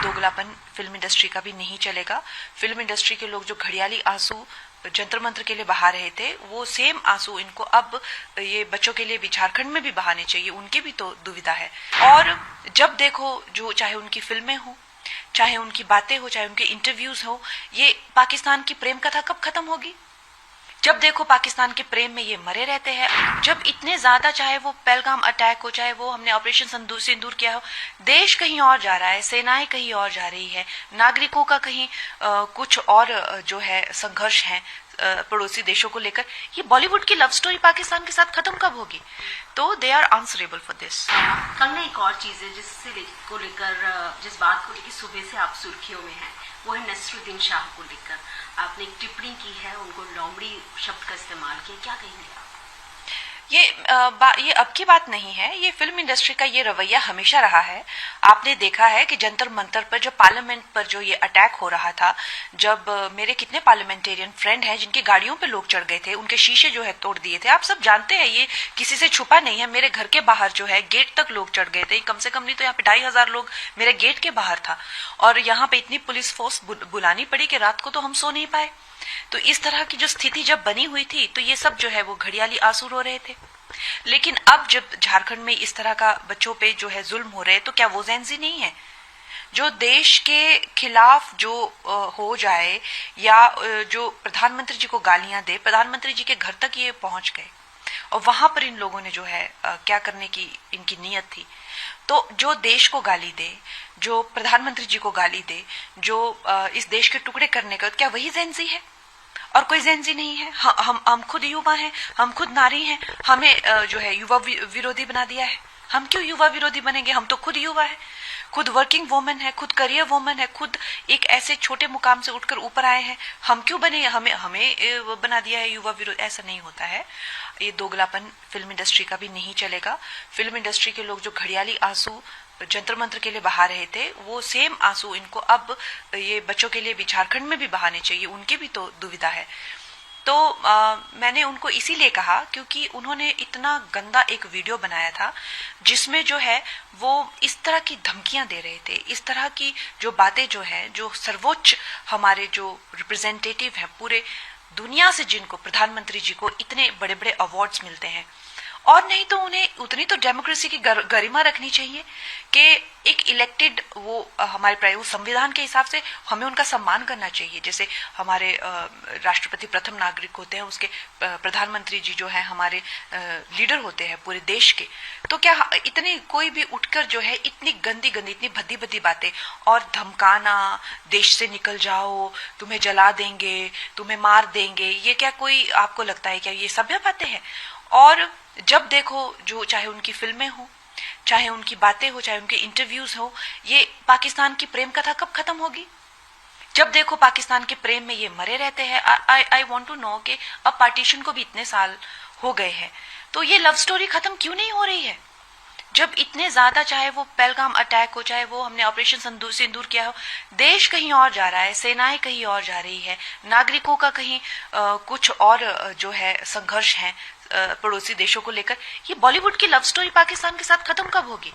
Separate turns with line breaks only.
दोगलापन film industry का भी नहीं चलेगा। फिल्म इंडस्ट्री के लोग जो घड़ियाली आंसू जंतर मंत्र के लिए बहा रहे थे, वो सेम आंसू इनको अब ये बच्चों के लिए भी झारखंड में भी बहाने चाहिए। उनकी भी तो दुविधा है। और जब देखो, जो चाहे उनकी फिल्में हो, चाहे उनकी बातें हो, चाहे उनके इंटरव्यूज हो, ये पाकिस्तान की प्रेम कथा कब खत्म होगी? जब देखो पाकिस्तान के प्रेम में ये मरे रहते हैं। जब इतने ज्यादा, चाहे वो पहलगाम अटैक हो, चाहे वो हमने ऑपरेशन सिंदूर किया हो, देश कहीं और जा रहा है, सेनाएं कहीं और जा रही है, नागरिकों का कहीं कुछ और जो है संघर्ष है पड़ोसी देशों को लेकर। ये बॉलीवुड की लव स्टोरी पाकिस्तान के साथ खत्म कब होगी? तो they are answerable for this.
Kangana, एक और चीज है जिस बात को लेकर सुबह से आप सुर्खियों में हैं, वो है नसरुद्दीन शाह को लेकर। आपने एक टिप्पणी की है, उनको लोमड़ी शब्द का इस्तेमाल किया, क्या कहेंगे आप?
ये अब की बात नहीं है। ये फिल्म इंडस्ट्री का ये रवैया हमेशा रहा है। आपने देखा है कि जंतर मंतर पर, जो पार्लियामेंट पर जो ये अटैक हो रहा था, जब मेरे कितने पार्लियामेंटेरियन फ्रेंड हैं जिनकी गाड़ियों पे लोग चढ़ गए थे, उनके शीशे जो है तोड़ दिए थे। आप सब जानते हैं, ये किसी से छुपा नहीं है। मेरे घर के बाहर जो है गेट तक लोग चढ़ गए थे। कम से कम नहीं तो यहाँ पे 2500 लोग मेरे गेट के बाहर था। और यहाँ पे इतनी पुलिस फोर्स बुलानी पड़ी कि रात को तो हम सो नहीं पाए। तो इस तरह की जो स्थिति जब बनी हुई थी, तो ये सब जो है वो घड़ियाली आंसू रो रहे थे। लेकिन अब जब झारखंड में इस तरह का बच्चों पे जो है जुल्म हो रहे हैं, तो क्या वो जेंजी नहीं है? जो देश के खिलाफ जो हो जाए, या जो प्रधानमंत्री जी को गालियां दे, प्रधानमंत्री जी के घर तक ये पहुंच गए और वहां पर इन लोगों ने जो है क्या करने की इनकी नीयत थी। तो जो देश को गाली दे, जो प्रधानमंत्री जी को गाली दे, जो इस देश के टुकड़े करने का, क्या वही जेंजी है? और कोई जेंजी नहीं है। हम खुद युवा हैं, हम खुद नारी हैं, हमें जो है युवा विरोधी बना दिया है। हम क्यों युवा विरोधी बनेंगे? हम तो खुद युवा है, खुद वर्किंग वुमन है, खुद करियर वुमन है, खुद एक ऐसे छोटे मुकाम से उठकर ऊपर आए हैं। हम क्यों बने? हमें बना दिया है युवा विरोध। ऐसा नहीं होता है। ये दोगलापन फिल्म इंडस्ट्री का भी नहीं चलेगा। फिल्म इंडस्ट्री के लोग जो घड़ियाली आंसू जंतर मंत्र के लिए बहा रहे थे, वो सेम आंसू इनको अब ये बच्चों के लिए भी झारखंड में भी बहाने चाहिए। उनकी भी तो दुविधा है। तो मैंने उनको इसीलिए कहा क्योंकि उन्होंने इतना गंदा एक वीडियो बनाया था, जिसमें जो है वो इस तरह की धमकियां दे रहे थे, इस तरह की जो बातें जो है, जो सर्वोच्च हमारे जो रिप्रेजेंटेटिव हैं पूरे दुनिया से, जिनको प्रधानमंत्री जी को इतने बड़े बड़े अवार्ड्स मिलते हैं, और नहीं तो उन्हें उतनी तो डेमोक्रेसी की गरिमा रखनी चाहिए कि एक इलेक्टेड वो हमारे संविधान के हिसाब से हमें उनका सम्मान करना चाहिए। जैसे हमारे राष्ट्रपति प्रथम नागरिक होते हैं, उसके प्रधानमंत्री जी जो है हमारे लीडर होते हैं पूरे देश के। तो क्या इतनी कोई भी उठकर जो है इतनी गंदी गंदी, इतनी भद्दी भद्दी बातें और धमकाना, देश से निकल जाओ, तुम्हें जला देंगे, तुम्हें मार देंगे, ये क्या कोई आपको लगता है क्या ये सभ्य बातें हैं? और जब देखो, जो चाहे उनकी फिल्में हो, चाहे उनकी बातें हो, चाहे उनके इंटरव्यूज हो, ये पाकिस्तान की प्रेम कथा कब खत्म होगी? जब देखो पाकिस्तान के प्रेम में ये मरे रहते हैं। आई वांट टू नो कि अब पार्टीशन को भी इतने साल हो गए हैं, तो ये लव स्टोरी खत्म क्यों नहीं हो रही है? जब इतने ज्यादा, चाहे वो पहलगाम अटैक हो, चाहे वो हमने ऑपरेशन सिंदूर किया हो, देश कहीं और जा रहा है, सेनाएं कहीं और जा रही है, नागरिकों का कहीं कुछ और जो है संघर्ष है पड़ोसी देशों को लेकर। ये बॉलीवुड की लव स्टोरी पाकिस्तान के साथ खत्म कब होगी?